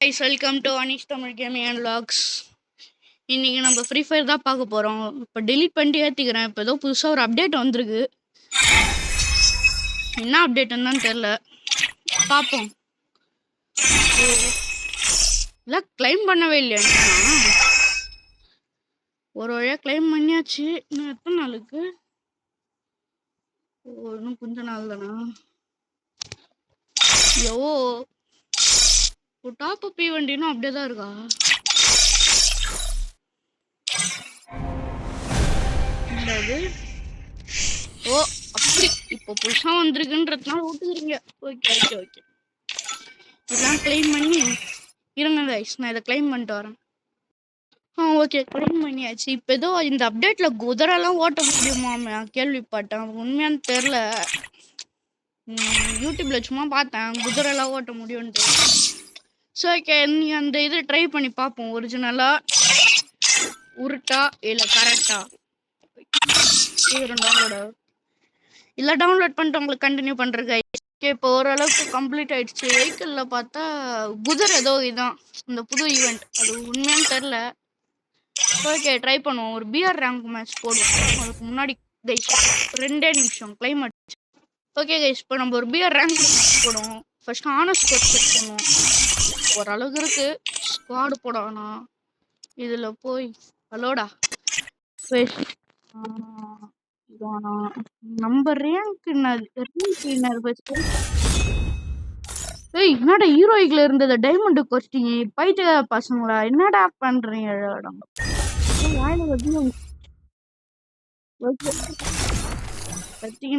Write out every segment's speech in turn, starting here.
guys, welcome to Anish Tamil Gaming and Vlogs. இன்னைக்கு நம்ம free fire தான் பார்க்க போறோம். இப்போ delete பண்ணிட்டு ஏத்திக்கிறேன். இப்போ ஏதோ புதுசா ஒரு அப்டேட் வந்திருக்கு. என்ன அப்டேட்னு தெரியல. பாப்போம். இல்ல கிளைம் பண்ணவே இல்லையா? ஒரு வழியா கிளைம் பண்ணியாச்சு. இன்னும் எத்தனை நாளுக்கு? இன்னும் கொஞ்ச நாள் தானா? ஐயோ, டாப் அப் ஈவென்ட்னும் அப்படியே தான் இருக்கா? ஓ அப்படி இப்போ புதுசா வந்திருக்குன்றதுனால விட்டுக்கிறீங்க. ஓகே ஓகே ஓகே, இதெல்லாம் கிளைம் பண்ணி இருங்க கைஸ், நான் இதை கிளைம் பண்ணிட்டு வரேன். ஓகே, கிளைம் பண்ணியாச்சு. இப்போ ஏதோ இந்த அப்டேட்ல குதிரைலாம் ஓட்ட முடியுமா கேள்விப்பட்டேன். உண்மையானு தெரில. யூடியூப்ல சும்மா பார்த்தேன் குதிரைலாம் ஓட்ட முடியும்ன்ட்டு. ஸோ ஓகே, நீ அந்த இது ட்ரை பண்ணி பார்ப்போம். ஒரிஜினலா உருட்டா இல்லை கரெக்டா டவுன்லோட் இல்லை டவுன்லோட் பண்ணிட்டு உங்களுக்கு கண்டினியூ பண்ணுறது. ஓகே, இப்போ ஓரளவுக்கு கம்ப்ளீட் ஆயிடுச்சு. வெஹிக்கிளில் பார்த்தா குதிரை ஏதோ இதுதான் இந்த புது ஈவெண்ட். அது உண்மையானு தெரில. ஓகே, ட்ரை பண்ணுவோம். ஒரு பிஆர் ரேங்க் மேட்ச் போடுவோம். அதுக்கு முன்னாடி கைஸ் 2 நிமிஷம் கிளைமேட். ஓகே கைஸ், இப்போ நம்ம ஒரு பிஆர் ரேங்க் மேட்ச் போடுவோம். ஃபர்ஸ்ட் ஆனர் ஸ்கோர் செக் பண்ணுவோம். ஓரளவுக்கு இருக்கு. ஸ்குவாடு போடணும்னா இதில் போய் ஹலோடா நம்ம ரேங்க் ஏய், என்னடா ஹீரோயிக்ல இருந்தது டைமண்ட் கொஸ்டிங்க பைத்திய பசங்களா, என்னடா பண்றீங்க?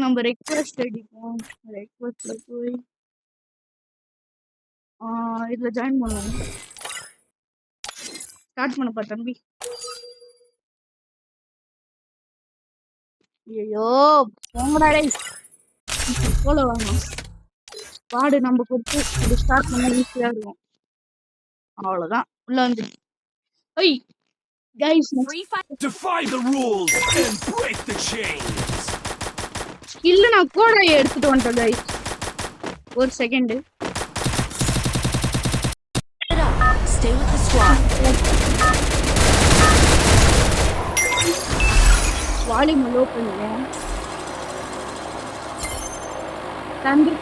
நம்ம ரெக்வெஸ்ட் அடிப்போம். ரெக்வெஸ்ட்ல போய் இதுல ஜாயின் பண்ணுவோம். ஸ்டார்ட் பண்ணப்பா தம்பி. ஐயோ போங்கடா டேய், போல வாங்க. ஸ்குவாடு நம்ம கொடுத்து இது ஸ்டார்ட் பண்ண ஈஸியா இருக்கும். அவ்வளவுதான், உள்ள வந்து ஐய் guys, defy the rules and break the chains. இல்ல நான் கோடை எடுத்துட்டு வந்துட்டேன் guys. ஒரு second. Stay with the squad. Volume low பண்ணுங்க. தம்பி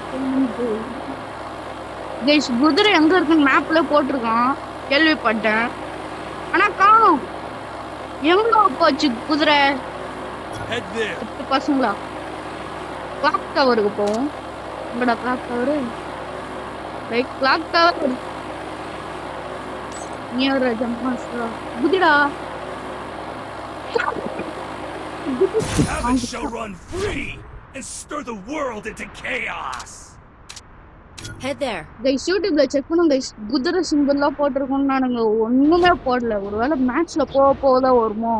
guys, குதிரை எங்க இருக்குன்னு மேப்ல போட்டிருக்கான், கேள்விப்பட்டேன். ஆனா காணோம். எங்க போச்சு குதிரை? பசங்களா கிளாக் டவருக்கு போவோம். எங்கடா clock tower? Like clock tower near ஜம்பாஸ்டா குதிரா. Have a show run free and stir the world into chaos. Head there. Guys, யூடியூப்ல செக் பண்ணுங்க கைஸ். குதிரை சிம்பிள்லாம் போட்டிருக்கோம். நானுங்க ஒண்ணுமே போடல. ஒருவேளை மேட்ச்ல போதான் வருமோ?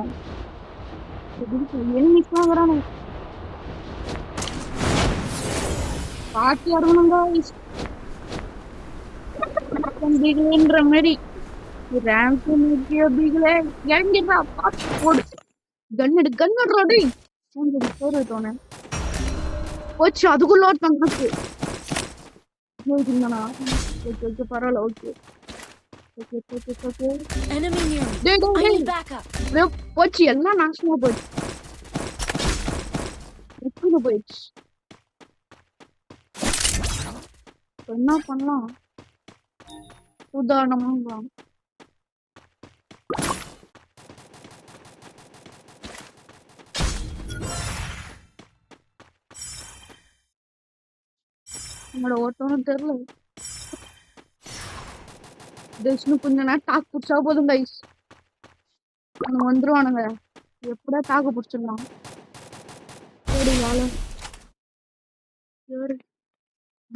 எனிமிஸ்லாம் வரானுங்க. பாட்டி ஆடணுங்க கைஸ். பிகிலேன்ற மாதிரி ரேங்க் முக்கிய பிகிலே இறங்கிட்டா பாத்து போடு. கன்னுடுறா டேய். போறேன் போச்சு. அதுக்குள்ள ஒருத்தன் இருக்கு. ஓகே பரவாயில்ல. Okay Enemy near me. I need backup. போச்சு, எல்லாம் நாசமா போச்சு. போயிடுச்சு. என்ன பண்ணலாம்? உதாரணமா நம்மளோட ஓட்டம்னு தெரியல. இன்னும் கொஞ்ச நேரம் தாக்கு பிடிச்சா போதும் கைஸ். அவங்க வந்துருவானுங்க. எப்படா தாக்கு பிடிச்சிடலாம்.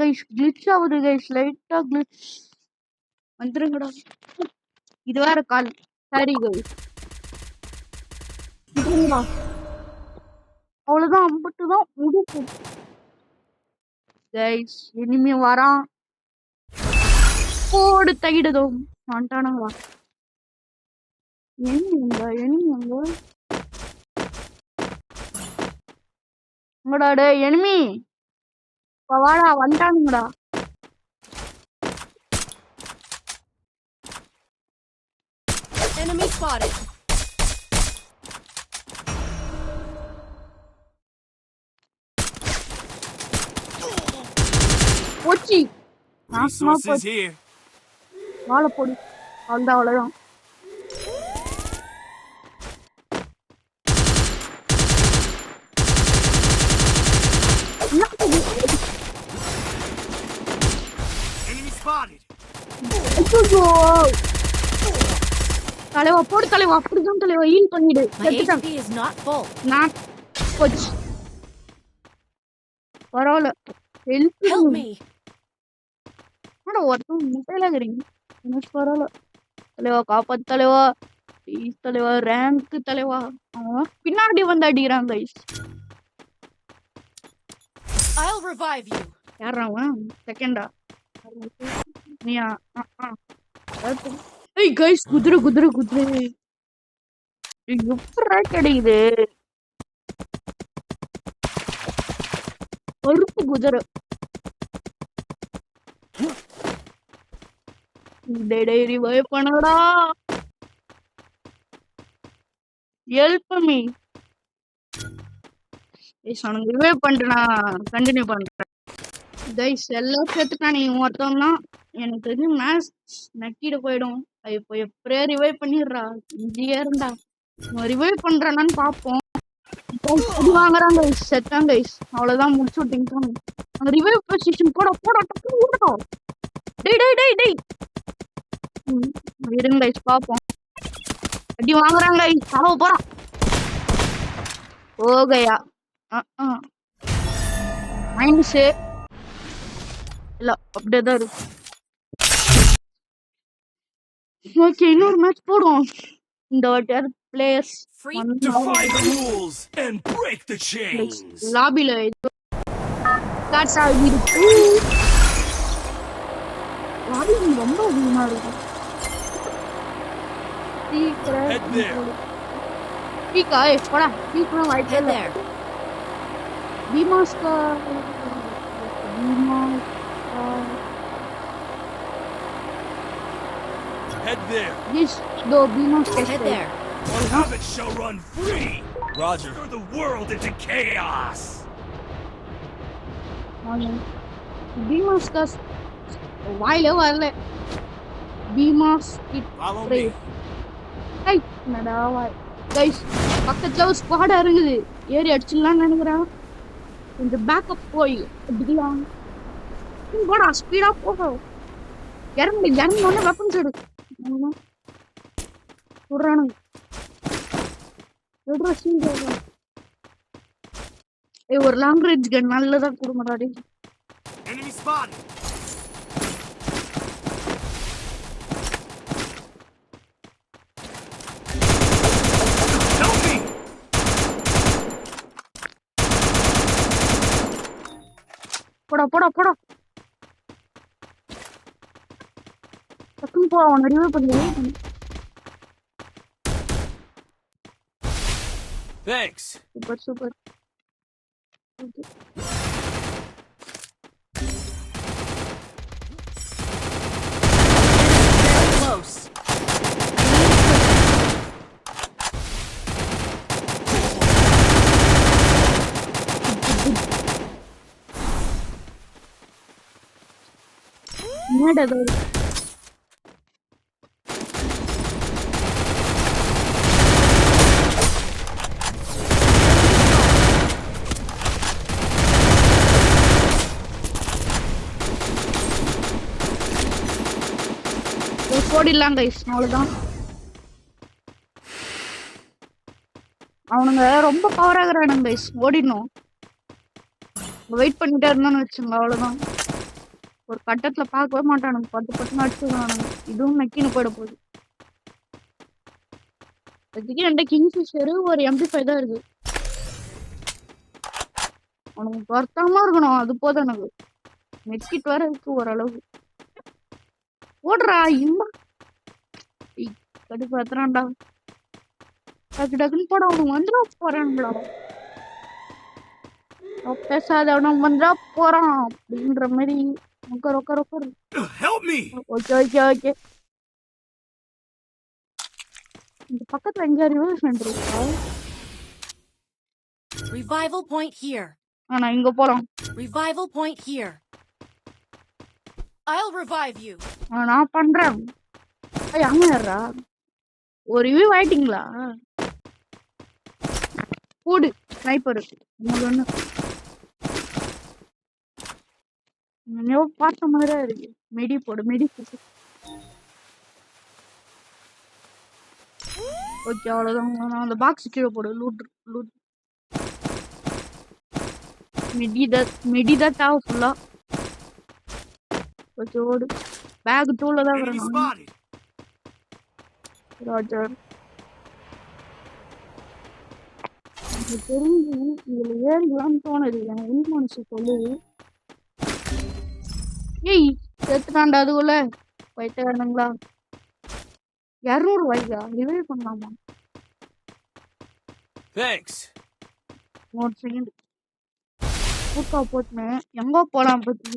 கைஸ் கிளிச் ஆகுது கைஸ், லைட்டா கிளிச். வந்துருங்கடா. இது வேற கால். சரி கைஸ், அவ்வளவுதான். 50 தான் முடிச்சு கைஸ். இனிமே வரான். போடு தகிடுதோம் வந்துட்டானுங்களா? எங்கடா டே எனிமி? வாடா, வந்துட்டானுங்கடா. Enemy spotted. போச்சு நாசமா Resources போச்சு here. வாழை போடு அவ்வளோதான் அவ்வளோதான் Enemy spotted. ஐயோ தலைவா போடு தலைவா அப்படிதான் தலைவா ஹீல் பண்ணிடு My செத்துட்டான் HP is not full. நான் போச்சு பரவாயில்ல ஹெல்ப் Help me. ஒருத்தன் முட்டையில இருக்கிறீங்க எனக்கு பரவாயில்ல தலைவா காப்பாத்து தலைவா ப்ளீஸ் தலைவா ரேங்க் தலைவா அவன் பின்னாடி வந்து அடிக்கிறான் கைஸ் I'll revive you. யாரா அவன் செகண்டா நீயா ஏய் கைஸ் குதிரை குதிரை குதிரை எப்படா கிடைக்குது கருப்பு குதிரை டேய் ரிவைவ் பண்ணடா ஹெல்ப் மீ கைஸ் அவனுக்கு ரிவைவ் பண்ணிட்டு நான் கண்டினியூ பண்றேன் கைஸ் எல்லாம் சேர்த்துட்டான் நீ ஒருத்தவன் தான் எனக்கு தெரிஞ்சு மேட்ச் நக்கிட போயிடும் இப்போ எப்படியே ரிவைவ் பண்ணிடுறா இங்கேயே இருந்தா ரிவைவ் பண்றானான்னு பார்ப்போம் அடி வாங்குறான் கைஸ் செத்தான் கைஸ் அவ்வளவுதான் முடிச்சு விட்டீங்க அந்த ரிவைவ் பொசிஷன் போட போட டக்கு ஓடா டேய் டேய் டேய் டேய் இருங்க கைஸ் பார்ப்போம் அடி வாங்குறாங்க கைஸ் சாவ போறான் ஓ கயா மைனஸ் இல்ல அப்படியே தான் இருக்கு ஓகே இன்னொரு மேட்ச் போடுவோம் இந்த வாட்டி players Free. Defy the rules and break the chains. லாபில ஸ்டார்ட் ஆகிருக்கு லாபி ரொம்ப அதிகமா இருக்கு Head there. பீக்கா போடா பீக்கா வாய்ப்பே Head இல்லை there. பீமாஸ்கா Head there. Yes, do Bímaska. Head there. Habit shall run free. Roger. Throw the world into chaos. Bímaska. வாயிலே வரல பீமாஸ் Follow me. ஹை என்னடா வாய் கைஸ் பக்கத்துல ஒரு ஸ்குவாடா இருக்குது ஏறி அடிச்சிடலாம்னு நினைக்கிறேன் கொஞ்சம் பேக்கப் போய் அடிக்கலாம் போடா ஸ்பீடா போகும் இறங்கி வெப்பன்ஸ் எடு சொல்றானுங்க ஒரு லாங் ரேஞ்ச் கன் நல்லதா கொடுங்கடா Enemy spotted. Help me. போடா போடா போடா டக்குன்னு போ அவனை ரிவைவ் பண்ணி Thanks. Super super Close. என்னடா போடிடலாம் கைஸ் அவ்வளவுதான் அவனுங்க ரொம்ப பவர் ஆகுறானுங்க கைஸ் ஓடிடணும் வெயிட் பண்ணிட்டே இருந்தோம்னு வச்சுங்க அவ்வளவுதான் ஒரு கட்டத்துல பார்க்கவே மாட்டானுங்க 10 அடிச்சுடுவானுங்க இதுவும் நக்கின்னு போயிட போகுது அதுக்கு என்கிட்ட கிங்ஃபிஷரு ஒரு MP5 தான் இருக்கு அவனுக்கு வருத்தமா இருக்கணும் அது போதும் எனக்கு நெக்கிட் வேற இருக்கு ஓரளவு ஓடுறா இம்மா கடுப்பு எத்தனாண்டா டக்கு டக்குன்னு போட அவனுக்கு வந்துடா போறான்களா பேசாத அவனுக்கு வந்துடா போறான் அப்படின்ற மாதிரி Help me. Okay okay okay இந்த பக்கத்துல எங்க ரிவர்ஸ்மெண்ட் இருக்கா? Revival point here. ஆனா இங்க போலாம். Revival point here. I'll revive you. நான் பண்றேன். ஏய் அங்க யாரா? ஒரு ரிவ்யூ ஆயிட்டீங்களா? போடு ஸ்னைப்பர். ஒண்ணு நீ பார்த்த மாதிரியே இருக்கு. மெடி போடு மெடி போடு. ஓகே அவ்வளவுதான். நான் அந்த பாக்ஸ் கீழே போடு. லூட் லூட் மெடி தான் தேவை ஃபுல்லா. ஓகே ஓடு. பேக் டூல தான் Enemy வரணும். spotted. ராஜர் எனக்கு தெரிஞ்சு இதுல ஏறிக்கலாம்னு தோணுது. எனக்கு உள் மனசு சொல்லுது. ஏய் செத்துட்டான்டா அதுக்குள்ள. போயிட்டானுங்களா? 200 ரூபாய்க்கா ரிவைவ் பண்ணலாமா? Thanks. ஒரு செகண்ட் பூக்கா போட்டுனேன். எங்க போலாம் பத்தி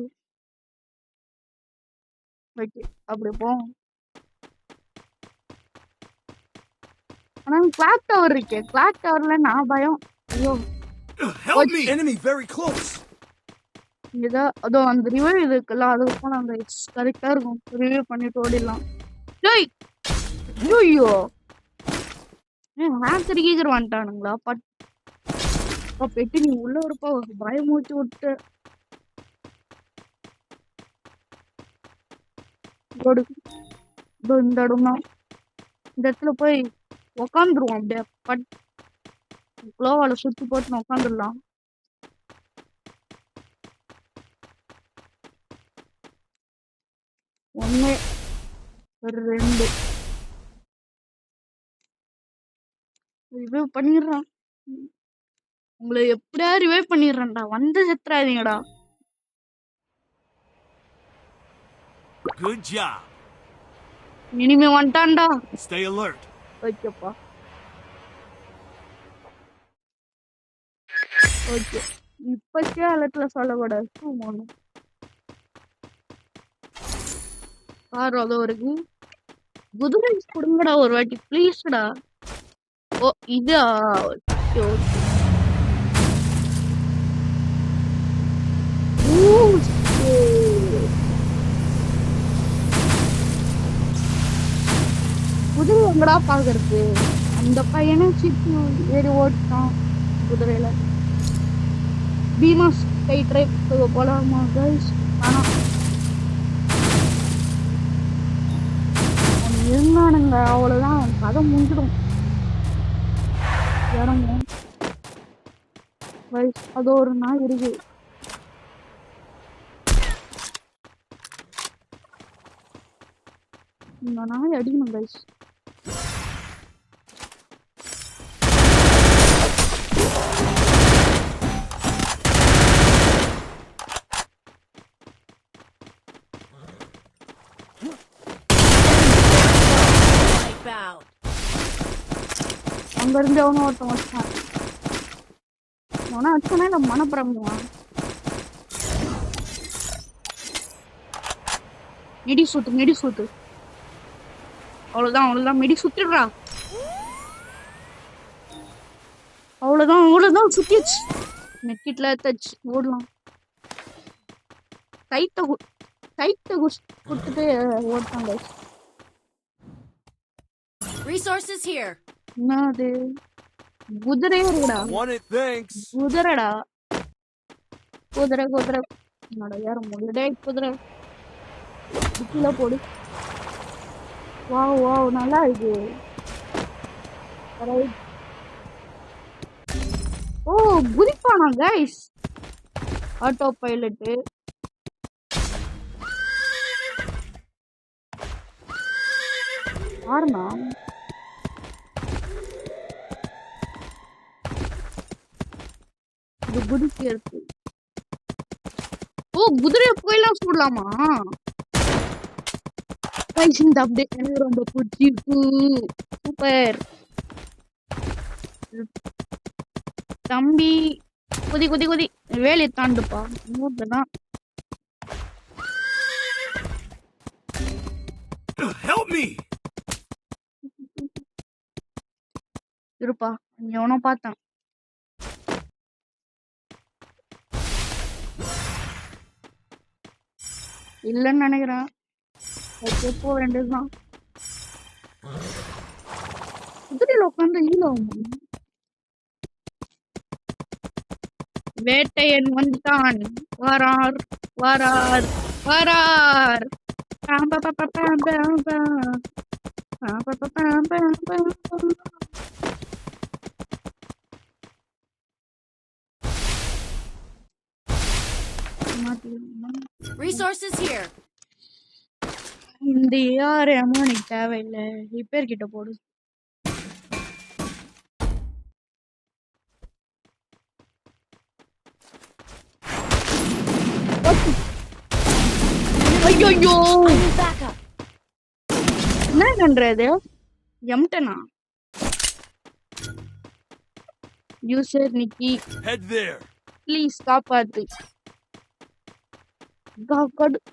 ஓகே அப்படி போவோம். ஆனா கிளாக் டவர் இருக்கே. கிளாக் டவர்ல நான் பயம். ஐயோ Help me. Enemy very close. இங்கதான் அதோ அந்த ரிவைவ் இருக்குல்ல அது போனா அந்த கரெக்டா இருக்கும். ரிவைவ் பண்ணிட்டு ஓடிடலாம். டேய் ஐயோ ஹேக்கர் கீக்கர் வந்துட்டானுங்களா? பெட்டு நீ உள்ள இருப்பா பயமூச்சு விட்டு ஓடு. இதோ இந்த இடம் தான். இந்த இடத்துல போய் உக்காந்துருவோம். அப்படியே குளோவால சுத்தி போட்டு உக்காந்துடலாம். ஒண்ணு ரெண்டு ரிவைவ் பண்ணிடுறான். உங்களை எப்படியா ரிவைவ் பண்ணிடுறேன்டா. வந்து செத்துறாதீங்கடா. Good job. இனிமே வந்துட்டான்டா. Stay alert. ஓகேப்பா ஓகே. இப்பக்கே அலட்ல சொல்லக்கூடாது. ஒண்ணு பாரு அதோ இருக்கு. குதிரை கொடுங்கடா ஒரு வாட்டி ப்ளீஸ்டா. ஓ இதா ஓகே ஓகே. குதிரை எங்கடா பாக்குறது? அந்த பையனை சிட்டு ஏறி ஓடிட்டான் குதிரையில. பீமா ஸ்கை ட்ரைப் போலாமா கைஸ்? ஆனா இருந்தானுங்க அவ்வளவுதான். கதை முடிஞ்சிடும். இறங்கும் கைஸ். அது ஒரு நாய் இருக்கு. இந்த நாய் அடிக்கணும் கைஸ். Wipe out. அங்க இருந்து அவனும் ஒருத்தன் வச்சான். அவனா வச்சானா இல்ல மனப்பிரமுவான். மெடி சுத்து. அவ்வளவுதான் மெடி சுத்திடுறா. அவ்வளவுதான் சுத்திடுச்சு. நெக்கிட்ல தச்சு ஓடலாம். கைட்ட குடுத்துட்டு ஓட்டாங்க. Resources here. என்னது குதிரை இருக்குடா. Want it, thanks. குதிரைடா. குதிரை என்னோட யார முடியடே குதிரை. கீழே போடு. வாவ் நல்லா இருக்கு. ஓ குதிப்பானா கைஸ்? Autopilot. ஆறுனா இது குதிக்கிறது. ஓ குதிரைய போயெல்லாம் சுடலாமா? கைஸ் இந்த அப்டேட் எனக்கு ரொம்ப பிடிச்சிருக்கு. சூப்பர் தம்பி. குதி வேலையை தாண்டுப்பா. மூட்டதான். Help me. இருப்பா எவனோ பார்த்தேன். இல்லைன்னு நினைக்கிறேன். ஓகே போக வேண்டியதுதான். குதிரையில உட்காந்து ஈழம். வேட்டையன் வந்துட்டான். வரார் வரார் வரார். Bomb bomb bomb bomb bomb bomb. Bomb bomb bomb bomb bomb bomb. Resources here. இந்த ஏஆர்எம் எனக்கு தேவையில்லை. ரிப்பேர் கிட்ட போடு. ஐயோ I need backup. என்ன பண்றது? எம்டனா யூசர் நிக்கி Head there. ப்ளீஸ் காப்பாத்து.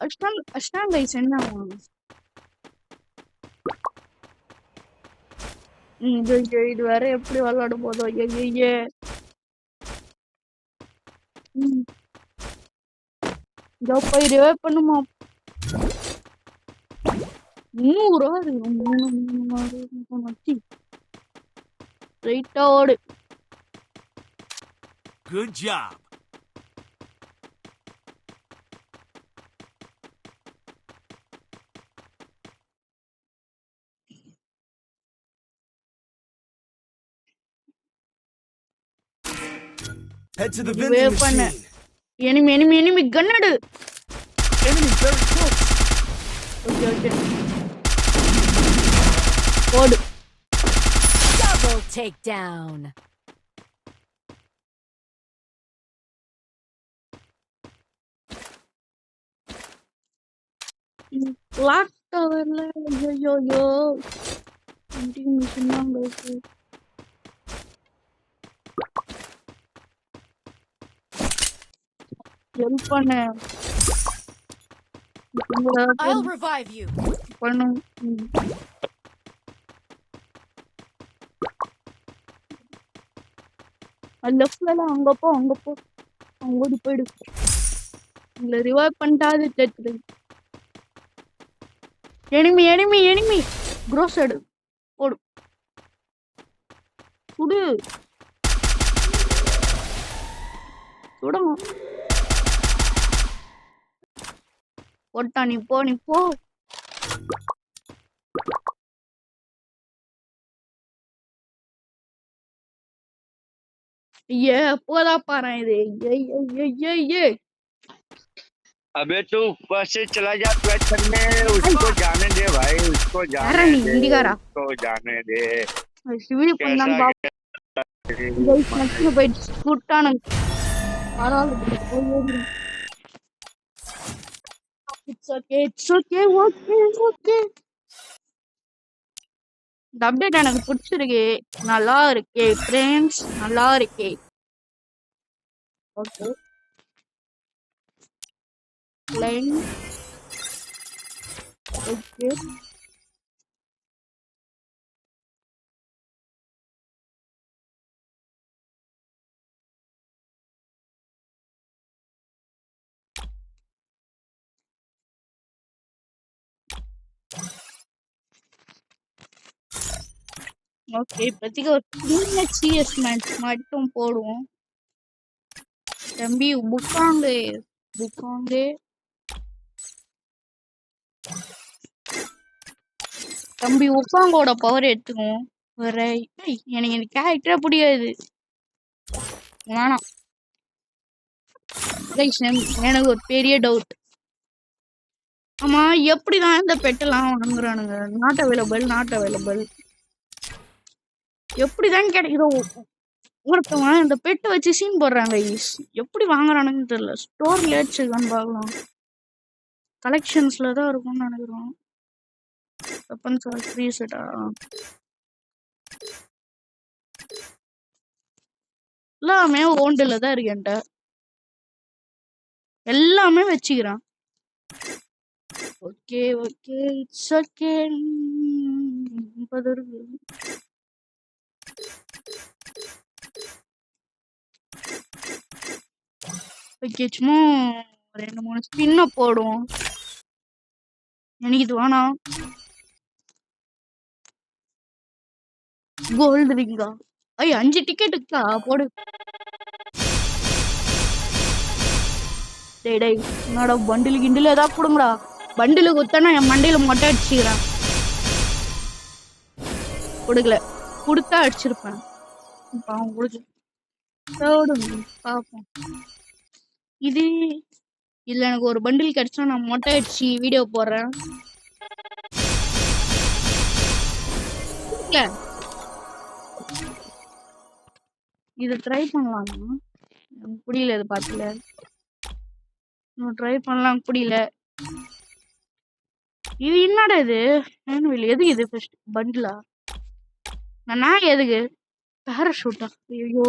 அஷ்டாங் கைஸ் என்ன இது வேற எப்படி விளையாட போதோ. ஐயே இதோ போய் ரிவைவ் பண்ணுமா. 300 ரைட்டா ஓடு. Good job. Head to the vending ரிவைவ் பண்ண. machine. எனிமி கன்னடு. Enemy very close. ஓகே ஓடு. Double takedown. கிளாக் டவர்ல ஐயோ வெண்டிங் மிஷின் தான் இருக்கு. ஹெல்ப் பண்ண I'll revive you. பண்ணும். லெஃப்ட்ல அங்க போ அங்க ஓடி போயிடு. இல்ல ரிவைவ் பண்ணிட்டாது தெரியுது. எனிமி க்ரோஸ் எடு போடு. சுடு சுடும். போட்டா நீ போ. போதா பாரு இது. ஏ अबे तू ऊपर से चला जा फ्लैट करने, उसको जाने दे भाई, उसको யாரா जाने நீ दे, இந்திகாரா? उसको जाने दे। சிவில் பண்ணான்னு कैसा பாப்போம். நச்சு போயிட்டு சுட்டானுங்க. பரவாயில்ல போய் ஏறிடும். It's okay. இந்த அப்டேட் எனக்கு பிடிச்சிருக்கு. நல்லா இருக்கே ஃப்ரெண்ட்ஸ், நல்லா இருக்கே. ஓகே லைன் ஓகே இப்போதைக்கு ஒரு சின்ன சிஎஸ் மேட்ச் மட்டும் போடுவோம். தம்பி புக்காங்கு தம்பி உக்காங்கோட பவர் எடுத்துக்குவோம். எனக்கு இந்த கேரக்டரே பிடிக்காது. வேணாம். எனக்கு ஒரு பெரிய டவுட். ஆமா எப்படிதான் இந்த பெட்டெல்லாம் வாங்குறானுங்க? நாட் அவைலபிள் எப்படிதான் கிடைக்குதோ. ஒருத்தவங்க இந்த பெட்டை வச்சு சீன் போடுறாங்க. எப்படி வாங்குறானுங்கன்னு தெரியல. ஸ்டோர்ல வச்சுக்கான்னு பார்க்கலாம். கலெக்ஷன்ஸ்ல தான் இருக்கும்னு நினைக்கிறோம். வெப்பன்ஸ் ஃப்ரீ செட்டா எல்லாமே ஓண்டில் தான் இருக்கு. என்கிட்ட எல்லாமே வச்சுக்கிறான். Okay it's okay. ஓகே சும்மா 2-3 ஸ்பின்ன போடுவோம். எனக்கு இது வேணாம். கோல்டு ரிங்கா? 5 டிக்கெட் இருக்கா? போடு. டேய் என்னடா பண்டில் கிண்டில் ஏதாவது கொடுங்கடா. பண்டில் குத்தனா என் மண்டையில மொட்டை அடிச்சுக்கிறேன். கொடுக்கல. கொடுத்தா அடிச்சிருப்பேன். பாவம் கொடுக்கு. பாப்போம். இது இதுல எனக்கு ஒரு பண்டில் கிடைச்சா நான் மொட்டை அடிச்சு வீடியோ போடுறேன். இது ட்ரை பண்ணலாமா? புரியல. இது பார்த்துல ட்ரை பண்ணலாம் புரியல. இது என்னடா இது? எது இது ஃபர்ஸ்ட் பண்டிலா? நான் எதுக்கு பேராஷூட்டா? ஐயோ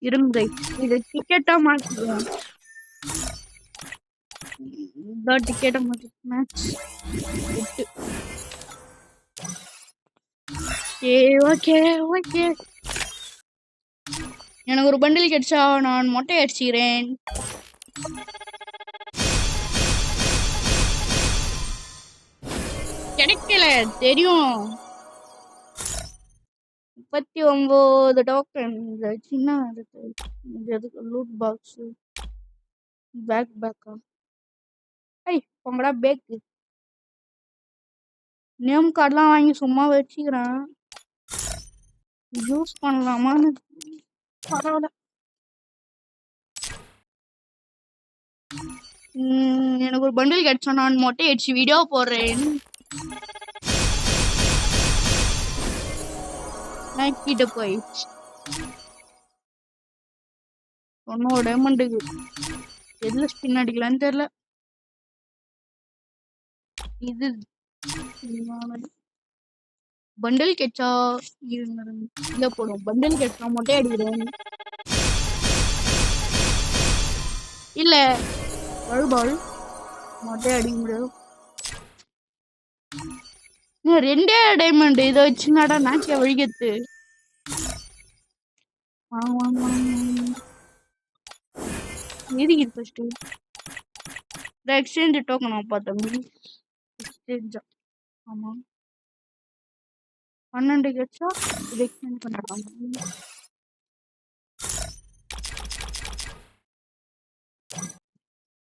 இருங்க இது டிக்கெட்டா மாத்திடுவோம். இந்த டிக்கெட்டை மாத்தி மேட்ச் ஓகே ஓகே. எனக்கு ஒரு பண்டில் கிடைச்சா நான் மொட்டை அடிச்சுக்கிறேன். கிடைக்கல தெரியும். 39 டோக்கன். சின்ன லூட் பாக்ஸ் பேக்கா? உங்களா பேக்கு நேம் கார்டெலாம் வாங்கி சும்மா வச்சுக்கிறேன். யூஸ் பண்ணலாமான்னு பரவாயில்ல. எனக்கு ஒரு பண்டில் கிடைச்சா நான் மொட்டை அடிச்சு வீடியோ போடுறேன். கிட்ட போயிடுச்சு. ஒன்னும் டைமண்டுக்கு எதுல ஸ்பின் அடிக்கலான்னு தெரியல. இது பண்டில் கெச்சா இல்ல போடும். பண்டில் கெச்சா மொட்டை அடிக்கிறேன். இல்ல பால் மொட்டை அடிக்க முடியாது. 2 டைமண்ட் இதை வச்சுனாடா நாக்கிய வழிகத்து. எதுக்கு ஃபர்ஸ்ட் எக்ஸ்சேஞ்ச் டோக்கன் தம்பி? எக்ஸ்சேஞ்சா? ஆமா 12 கெச்சா இது எக்ஸ்சேஞ்ச் பண்ணலாம்.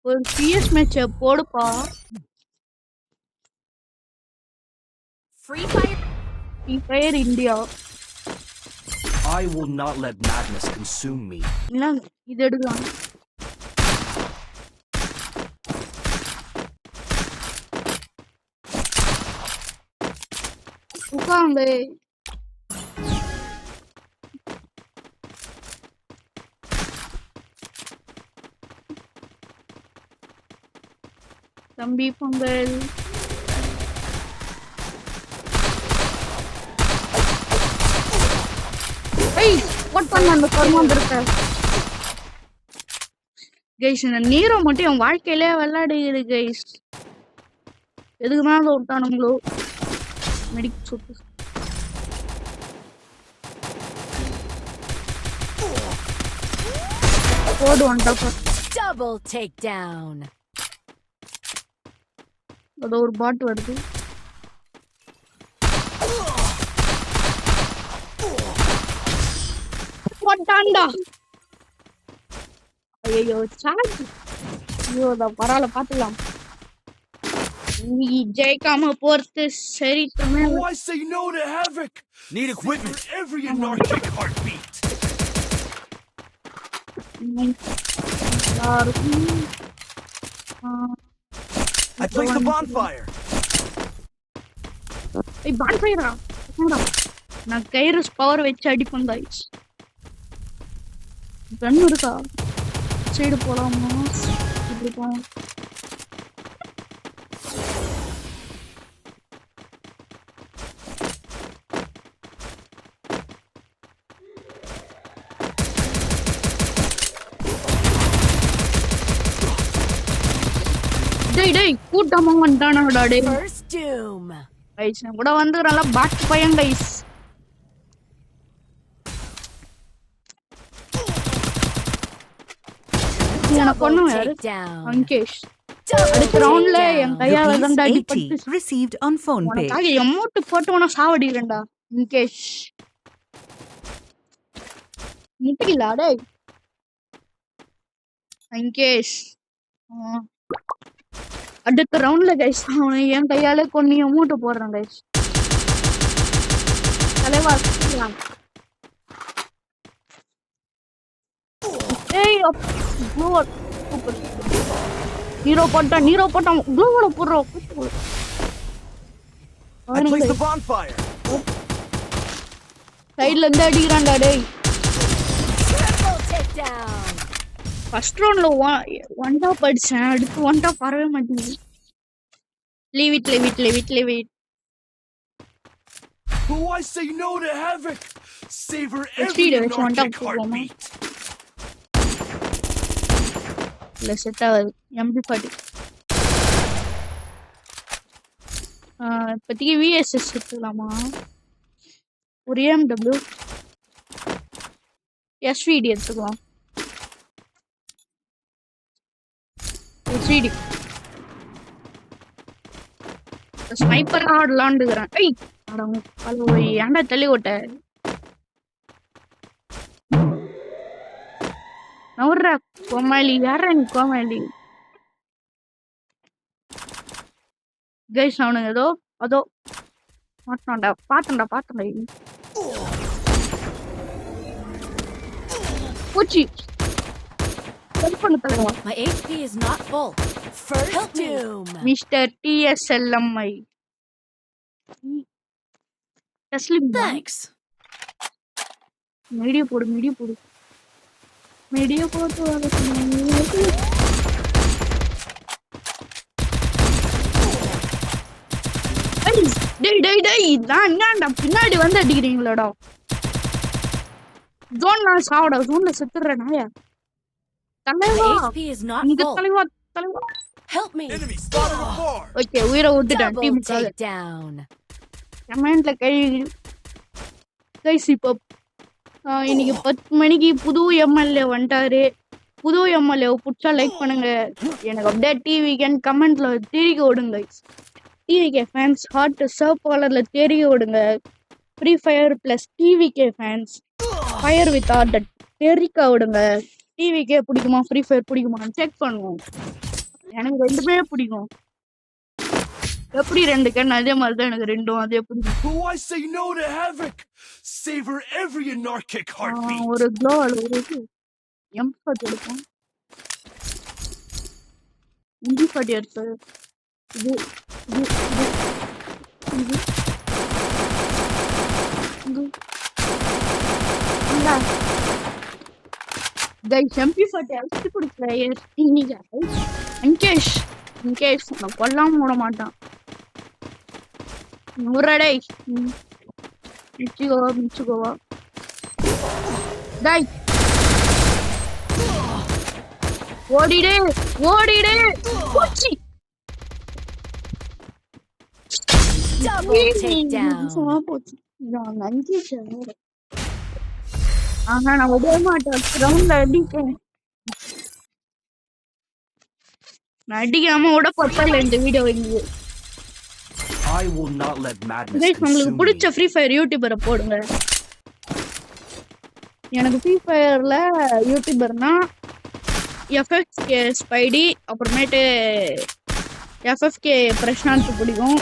ஒரு PS மேட்ச் போடுப்பா. Free Fire India. I will not let madness consume me. இது எடுக்கலாம். உட்காந்து தம்பி பொங்கல். அந்த கர்மாந்திரத்தை கைஸ், இந்த நீரோ மட்டும் என் வாழ்க்கையிலே விளையாடுது கைஸ். எதுக்குமே அதை விட்டானுங்களோ மெடிக் சுட்டு. போடு வந்துட்டா. double takedown. அது ஒரு பாட் வருது. போட்டான்டா. ஐயோ சார்ஜ். ஐயோ பரவாயில்ல பாத்துக்கலாம். நீ ஜெயிக்காம போறது சரி. Oh, I say no to havoc. Need equipment for every anarchic heartbeat. I placed the bonfire. Hey, bonfire. நான் கைரஸ் பவர் வச்சு அடிப்பேன் गाइस. கன் இருக்கா? சைடு போலாமா? இப்படி போலாம். டேய் கூட்டமா வந்துட்டானடா டேய். First doom. கைஸ் நான் கூட வந்து நல்லா பாட்டு பையன் கைஸ். எனக்கு Double ஒண்ணும் யாரு takedown. அங்கேஷ் Double அடுத்த ரவுண்ட்ல என் takedown. கையால Rupees தான் 80 அடிபட்டு received on phone pay. உனக்காக எமௌண்ட் போட்டு உன சாவடிக்கிறேன்டா அங்கேஷ். முட்டில டேய் அங்கேஷ். அடுத்த ரவுண்ட்ல கைஸ் அவனை என் கையால கொண்டு அமௌண்ட் போடுறான் கைஸ். தலைவா ஏய் க்ளோவ் சூப்பர் நீரோ போட்டான் க்ளோவோட போடுறோம். I placed the bonfire. சைடுல இருந்து அடிக்கிறான்டா டேய். Triple takedown. ஃபர்ஸ்ட் ரவுண்ட்ல ஒன் டாப் அடிச்சேன், அடுத்து ஒன் டாப் வரவே மாட்டேங்குது. Leave it. Who I say no to havoc. Savor Let's every read it. It's one anarchic down to one. heartbeat. இல்ல set ஆகாது MP40. இப்போதைக்கு VSS எடுத்துக்கலாமா? ஒரு AMW SVD எடுத்துக்கலாம். SVD ஸ்னைப்பர் ஆடலான்னுக்கிறேன். ஐய் அட ஏன்டா தள்ளி ஓட்ட நவுறா கோமாளி யாரா நீ கோமாளி கைஸ் அவனுங்க ஏதோ அதோ பார்த்தேன்டா பூச்சி ஹெல்ப் பண்ணு தலைவா. My HP is not full. First doom. Mister TSLMI Taslim Thanks. Media போட்டு வர டேய் என்னடா பின்னாடி வந்து அடிக்கிறீங்களாடா. ஜோன்ல சாவடா ஜோன்ல செத்துறேன் நாயா. My தலைவா HP is not இங்க full. தலைவா Help me. Enemy spotted a bar. Okay உயிரை விட்டுட்டேன் Double டீமுக்காக. takedown. கமெண்ட்ல கைஸ் இப்போ இன்னைக்கு 10 மணிக்கு புது எம்எல்ஏ வந்துட்டாரு. புது எம்எல்ஏ பிடிச்சா லைக் பண்ணுங்க. எனக்கு அப்படியே டிவிகேன்னு கமெண்ட்ல தெரிவிக்க விடுங்க. டிவிகே ஃபேன்ஸ் ஹார்ட் சர்வ் கலர்ல தெரிவிக்க விடுங்க. Free fire plus TVK fans fire with art தெரிவிக்க விடுங்க. டிவிகே பிடிக்குமா ஃப்ரீ ஃபயர் பிடிக்குமான்னு செக் பண்ணுவோம். எனக்கு ரெண்டுமே பிடிக்கும். எப்படி ரெண்டு கண் அதே மாதிரி தான் எனக்கு ரெண்டும் அதே பிடிக்கும். Who I say no to havoc. Savor every anarchic heartbeat. ஒரு க்ளோவல் ஒரு M40 எடுப்போம். MP40 எடுத்து இது கைஸ் MP40 அடிச்சு கொடுக்குற இன்னைக்கு இன்கேஷ் நான் கொல்லாம விட மாட்டான். முரடை மிச்சுகோவா டேய் ஓடிடு போச்சி. Double takedown. போச்சு நான் நஞ்சி ஆனா நான் விட மாட்டேன். ரவுண்ட்ல அடிப்பேன். நான் அடிக்காம விட பத்தல இந்த வீடியோ. இங்க I will not let madness guys உங்களுக்கு consume பிடிச்ச me. ஃப்ரீ ஃபயர் யூடியூபரை போடுங்க. எனக்கு ஃப்ரீ ஃபயர்ல யூடியூபர்னா FFK ஸ்பைடி அப்புறமேட்டு FFK பிரசாந்த் பிடிக்கும்.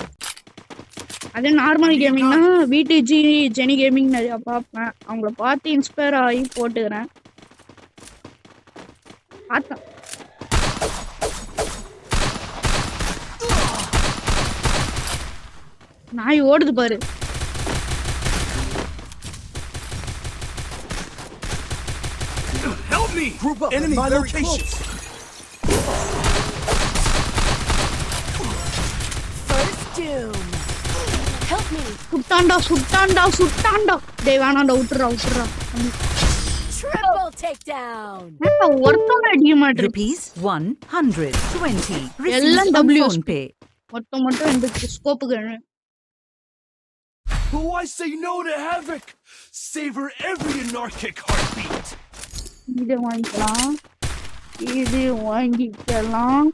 அதே நார்மல் கேமிங்னா VTG ஜெனி கேமிங் நிறையா பார்ப்பேன். அவங்கள பார்த்து இன்ஸ்பயர் ஆகி போட்டுக்கிறேன். பார்த்தேன் நாய் ஓடுது பாரு. Help me! Group up. Enemy very close. First doom. Help me. சுட்டாண்டா டேய் வேணாண்டா விட்டுறா Triple takedown. ஒருத்தவங்க அடிக்க மாட்டேன். Rupees 120 எல்லாம் received on W phone pay. மட்டும் இந்த ஸ்கோப்புக்கு Oh, I say no to havoc. Savor every anarchic heartbeat. இது வாங்கிக்கலாம், இது வாங்கிக்கலாம்.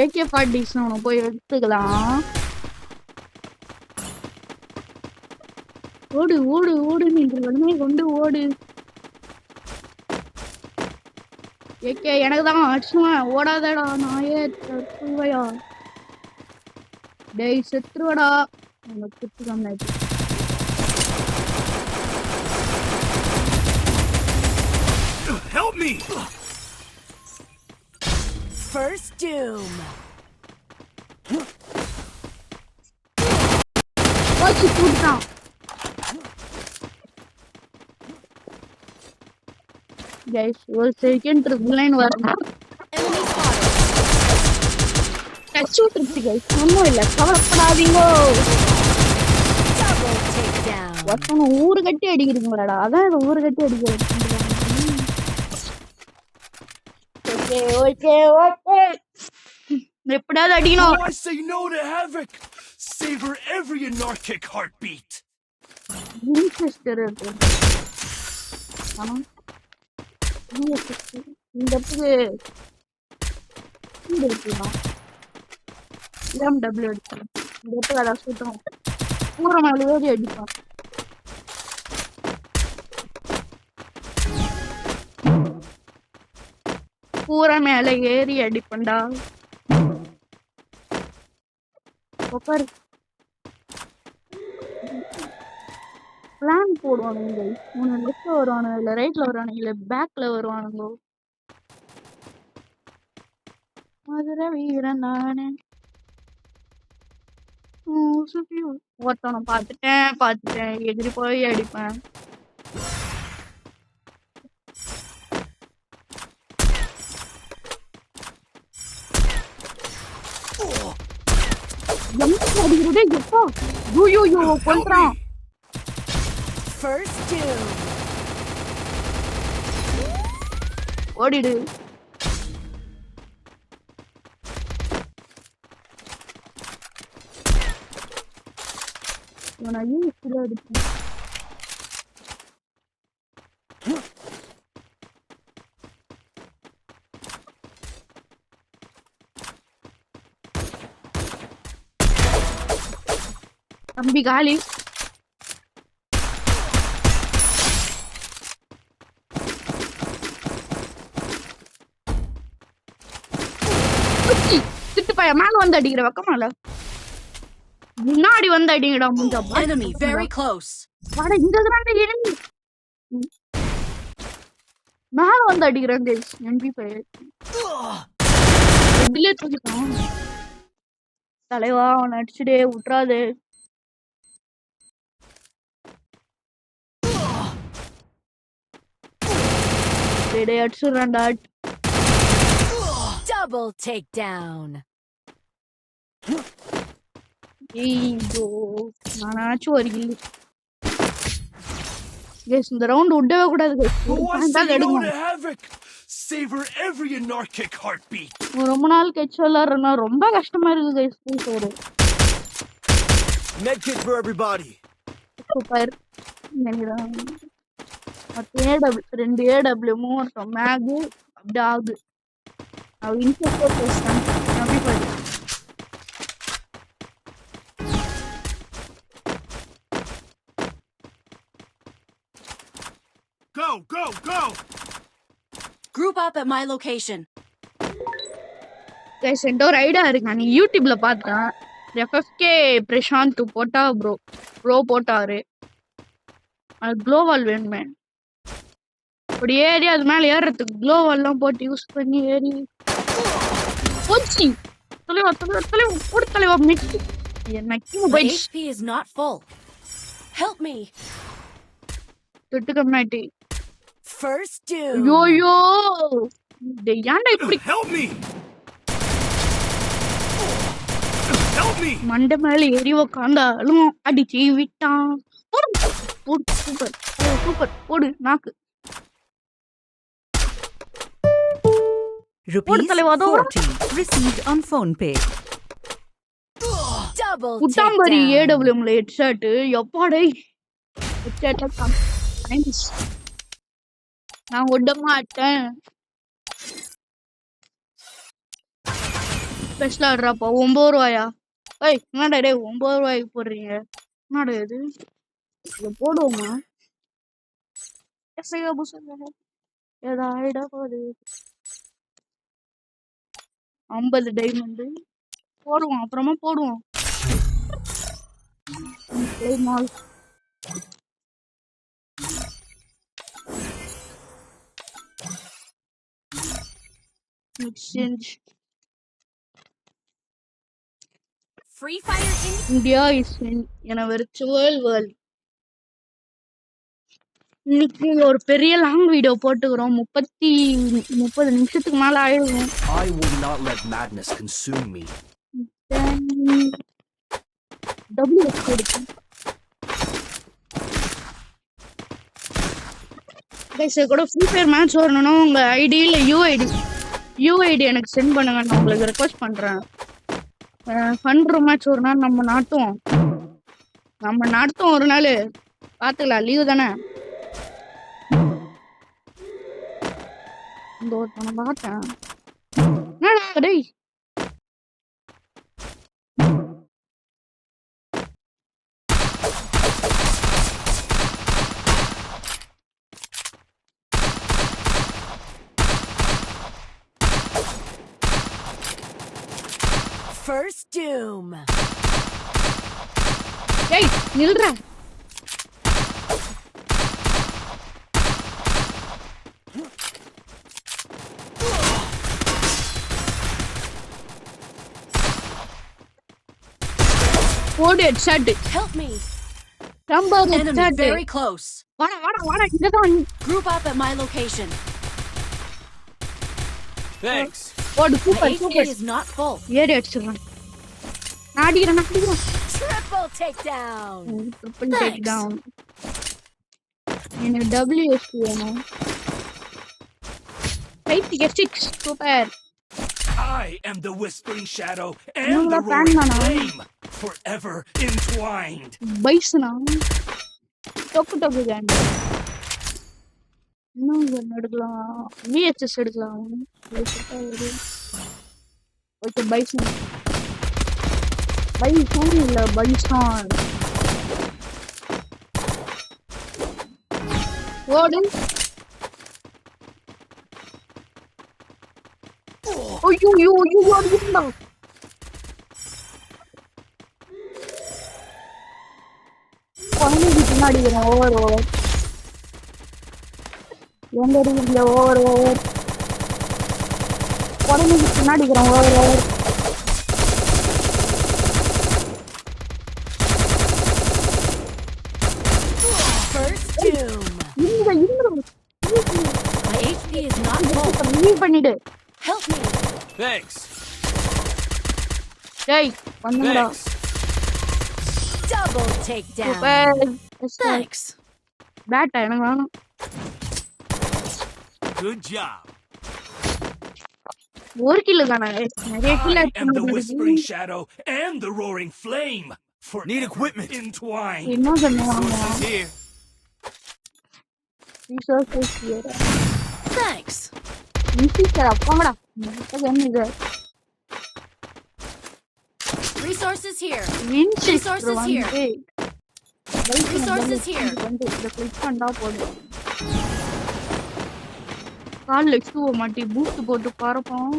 AK-47 போய் எடுத்துக்கலாம். ஓடு ஓடு ஓடு நின்று வலிமை கொண்டு ஓடு. ஏகே எனக்கு தான் அடிச்சுவேன், ஓடாதடா நாயே தற்கொலையா. டேய் செத்துருவடா. உனக்கு குத்துக்காம Help me! First doom. போச்சு கூட்டான். கைஸ் ஒரு செகண்ட் லைன் வரும். Enemy spotted. டச் விட்டுருச்சு கைஸ், ஒன்றும் இல்லை, கவலைப்படாதீங்க. Double takedown. ஒருத்தவங்க ஊரு கட்டி அடிக்கிறீங்களாடா, அதான் இது ஊரு கட்டி அடிக்கிறது. ஓகே ஓகே ஓகே, எப்படியாவது அடிக்கணும். Oh, I say no to havoc. Savor every anarchic heartbeat. Winchester இருக்கு. ஆமா வின்செஸ்டர் இந்த இடத்துக்கு இந்த எடுத்துக்கலாம். BMW எடுத்துக்கலாம். இந்த இடத்துக்கு அதை சுத்தம் பூர மேலே ஏறி அடிப்பான். பூர மேலே ஏறி அடிப்பண்டா. உட்காரு. பிளான் போடுவானுங்க, ஒன்று லெஃப்ட்ல வருவானுங்க, இல்லை ரைட்ல வருவானுங்க, இல்லை பேக்ல வருவானுங்க. மதுரை வீரன் நானே. ஒருத்தவனை பார்த்துட்டேன் எதிரி போய் அடிப்பேன். அடிக்கிறதே எப்போ யூ கொல்றான். First doom. ஓடிடு. அடிப்பேன். தம்பி காலி. திட்டுப்பாய மேல வந்து அடிக்கிற பக்கமால முன்னாடி வந்து அடிங்கடா. முஞ்சா Enemy very close. வாடா இங்க இருக்கிறாங்க enemy. மேல வந்து அடிக்கிறாங்க MP5 எப்படிலே தூக்கிட்டான். தலைவா அவன் அடிச்சுடே விட்டுறாதே. அடிச்சுடுறான்டா. Double takedown. ஐயோ நானாச்சும் ஒரு கில்லு. கேஸ் இந்த ரவுண்ட் விடவே கூடாது. Oh, I say no to havoc. Savor every anarchic heartbeat. ரொம்ப நாள் கழிச்சு விளாடுறேன்னா ரொம்ப கஷ்டமா இருக்கு கைஸ். ஒரு Medkit for everybody. சூப்பர். ரெண்டு AW ஒருத்தன் மேகு அப்படி ஆகுது. அவன் இன்செக்டர் பேசுறான் அப்படி போயிடு. Go! Group up at my location. Guys என்கிட்ட ஒரு ஐடியா இருக்கு. நீ யூடியூப்ல பார்த்தேன், FFK பிரசாந்த் போட்டா ப்ரோ போட்டாரு. அது க்ளோவால் வேணுமே. அப்படி ஏறி அது மேல ஏறுறதுக்கு க்ளோவால்லாம் போட்டு யூஸ் பண்ணி ஏறி போச்சு. தலைவா ஒரு தலைவா மிக்ஸ் எனக்கு My mobile HP is not full. Help me. தொட்டு கம்மாட்டி. First doom. யோயோ ஏன்டா இப்படி Help me. மண்டை மேல ஏறி உக்காந்தாலும் அடிச்சு விட்டான். சூப்பர். சூப்பர் போடு நாக்கு Rupees தலைவா, அதோ. 40 received on phone pay. Double புட்டாம்பரி takedown. ஏடபிள்யூஎம்ல ஹெட்ஷாட் எப்பாடே ஹெட்ஷாட் நான் ஒட்ட மாட்டேன் ஸ்பெஷல் ஆடுறாப்பா 9 ரூபாயா ஏய் என்னடா டேய் 9 ரூபாய்க்கு போடுறீங்க என்னடா இது இதை போடுவோமா எஸ்ஐயா புசங்க ஏதாயிடா போகுது 50 டைமண்ட் போடுவோம் அப்புறமா போடுவோம் play mall. Exchange. Free Fire in India is in a virtual world. இன்னைக்கு ஒரு பெரிய லாங் வீடியோ போட்டுக்கிறோம் 30 நிமிஷத்துக்கு மேல ஆயிடும் I will not let madness consume me. WS கொடுப்போம் கைஸ் கூட ஃப்ரீ ஃபயர் மேட்ச் வரணும்னா உங்க ஐடி இல்ல யூஐடி எனக்கு சென்ட் பண்ணுங்க நான் உங்களுக்கு ரெக்வெஸ்ட் பண்றேன் ஃபன் மேட்ச் ஒரு நாள் நம்ம நாட்டும் ஒரு நாள் பாத்துக்கலாம் லீவு தானே இந்த ஒருத்தனை பார்த்தேன் என்னடா டேய் First Doom. டேய் நில்றா போடு ஹெட்ஷாட் Help me. ரொம்ப Enemy ஹெட்ஷாட் very close. வாடா இங்க தான் Group up at my location. Thanks. போடு My super HP super is not full. ஏறி அடிச்சிடலாம் நாடிக்கிறேன் Triple takedown. Triple takedown எனக்கு WSP வேணும் 6 super I am the whispering shadow and Nula the roaring fan mana? flame, forever entwined. பைஸ்னா டொக்கு கேண்ட் இன்னும் ஒன்று எடுக்கலாம் VHS எடுக்கலாம் ஓகே பைசன் இல்ல பைசான் ஓடு ஐயோ அடிக்குதுடா குழந்தைக்கு பின்னாடி ஓவர் எந்த இடத்துல ஓவர் குழந்தைக்கு பின்னாடி ஓவர் First Doom. இந்த My HP is not full. Relieve பண்ணிடு Help me. Thanks. டேய் வந்துடா Thanks. Double takedown. Super Thanks. பேட்டா எனக்கு வேணும் Good job. ஒரு கிலோ தானே நிறைய kilo I am the whispering shadow and the roaring flame, forever equipment. entwined. என்ன பண்ணுவாங்க Sources here. Resources Thanks. இன்சிஸ்டர் அப்பாங்கடா என்ன இது Resources here. வின்சிஸ்டர் Resources here. வந்து Resources here. வந்து இத கிளிக் பண்ணா போதும் கால்ல ஷூ மாட்டி பூஸ்ட் போட்டு பறப்போம்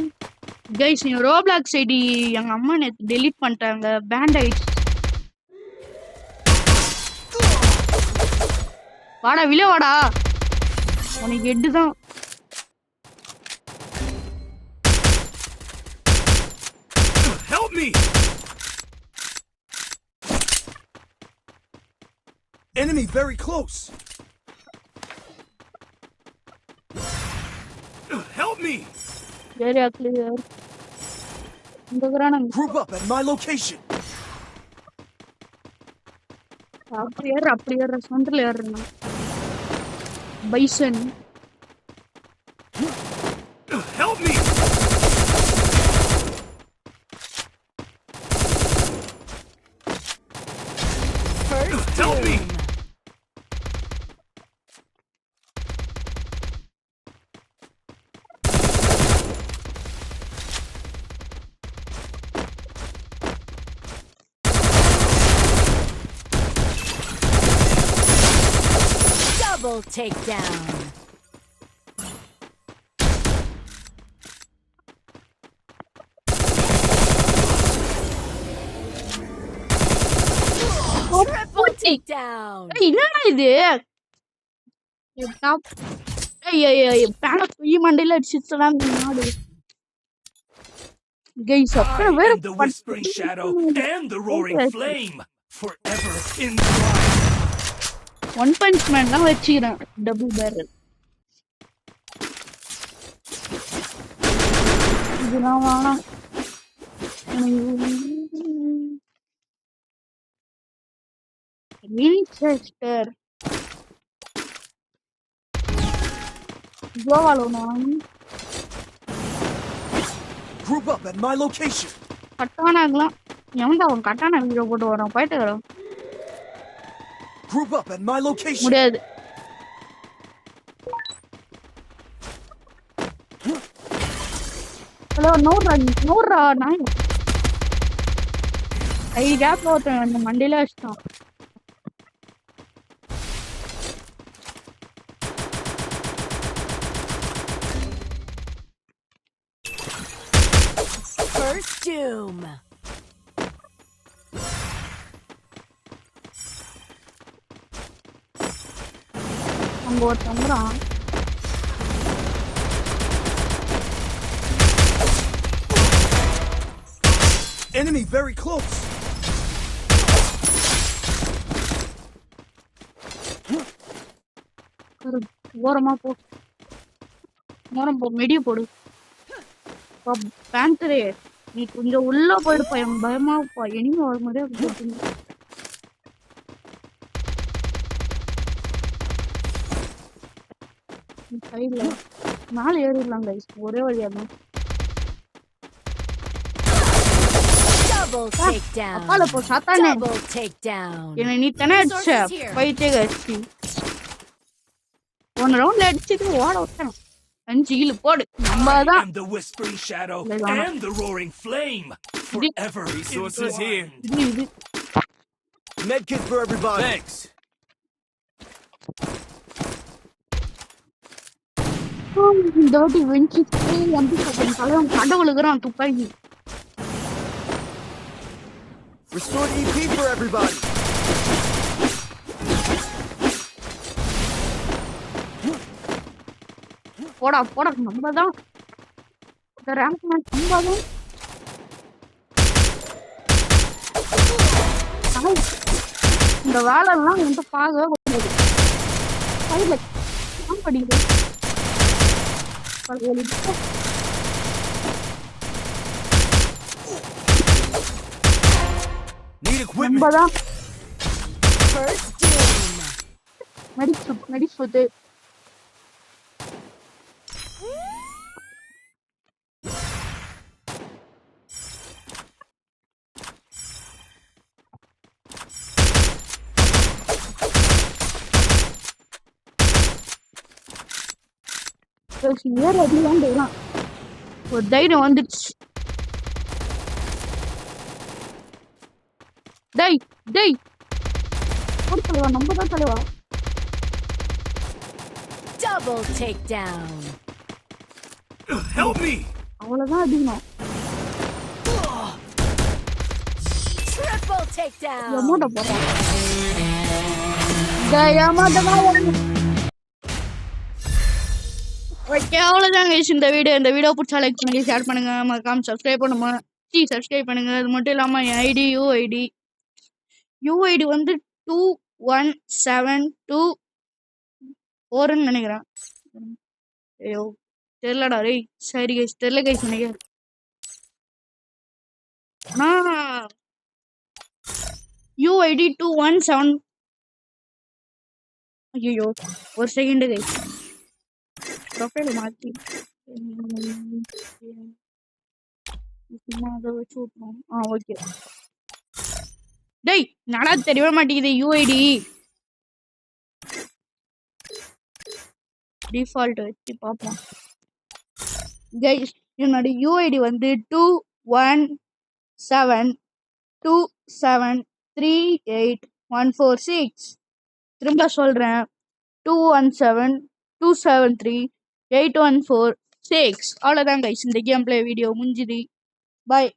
கைஸ் நீ ரோப்ளாக்ஸ் ஐடி எங்க அம்மா நேத்து டெலீட் பண்ணிட்டாங்க பேண்ட் ஆயிடுச்சு வாடா வில வாடா உனக்கு ஹெட் தான் Help me! Enemy very close. Help me! Area clear இந்த கிரானம் Group up at my location. அப்படி ஏற சென்டர்ல ஏறுறேன் bison. Help me! First Help me! doom. Double takedown. Triple takedown. என்னடா இது? பேன தூக்கி மண்டையில அடிச்சுலாம் நாடு. கைஸ் அப்புறம் I வேற am the Whispering Shadow and the Roaring Flame, forever in the one punch man தான் வச்சுக்கிறேன் டபுள் பேரல். இதெல்லாம் வேணாம். வின்செஸ்டர் கோவாலோனா Group up at my location. கட்டானாங்களாம். எவன்டா அவன் கட்டானா வீடியோ போட்டு வரான் போயிட்டு வரான். Group up at my location. முடியாது. ஹலோ நூறா நாய் ஐ கேப் ஒருத்தன் அந்த மண்டையில வச்சுட்டான். First doom. அங்க ஒருத்தவங்கிறான். Enemy very close. ஓரமா போ. ஓரம் போ மெடிய போடு. பேந்தரே நீ கொஞ்சம் உள்ள போயிடுப்பா. எனக்கு பயமா இருப்பா. இனிமே வர மாதிரியே சைட்ல மேல ஏறிடலாம் கைஸ். ஒரே வழியா தான். Double takedown. அப்பால போ சாத்தானே. Double takedown. என்ன நீ தானே அடிச்ச பைத்தே கட்சி. ஒன் ரவுண்ட்ல அடிச்சுட்டு ஓட விட்டேன். 5 கிலோ போடு. நம்ம I தான் am the Whispering Shadow Let's go. and the Roaring Flame, forever in the Resources here. wild. இது Medkit for everybody. Thanks. இந்த வாட்டி வெஞ்சி வந்து தலைவன் கடவுளுக்குறான் துப்பாக்கி. Restored EP for everybody. போடா போடா நம்ம தான் இந்த ரேங்க் மேட்ச் நம்ம தான். இந்த வேலை எல்லாம் வந்து பார்க்கவே கூடாது. சைட்ல படிக்குது. Need நம்ம equipment. தான் First doom. நடிச்சுது. வேற அடிலாம் போயிடலாம். ஒரு தைரியம் வந்துடுச்சு. டேய் டேய் ஒரு தலைவா நம்ம தான் தலைவா. Double takedown. Help me! அவ்வளவுதான் அடிக்கணும். Triple takedown. எமோட போறான். டேய் ஏமாத்தமா ஓகே அவ்வளோதான் கைஸ் இந்த வீடியோ பிடிச்சா லைக் பண்ணுங்க ஷேர் பண்ணுங்க மறக்காம சப்ஸ்கிரைப் பண்ணுங்க. அது மட்டும் இல்லாமல் என் யூஐடி வந்து 21724ன்னு நினைக்கிறேன். ஐயோ தெரிலடா ரேய். சரி கைஸ் தெரில கைஸ் நினைக்கிறேன். ஆனால் யூஐடி 217 ஐயோ ஒரு செகண்ட் கைஸ் ப்ரொஃபைல் மாற்றி சும்மா அதை வச்சு விட்ருவோம். ஓகே டேய் நடா தெரியவே மாட்டேங்குது யூஐடி டிஃபால்ட் வச்சு பார்ப்போம் கைஸ். என்னோட யூஐடி வந்து 2172738146. திரும்ப சொல்றேன் 2172738146. அவ்வளோதான் கைஸ், இந்த கேம் பிளே வீடியோ முடிஞ்சுது. பாய்.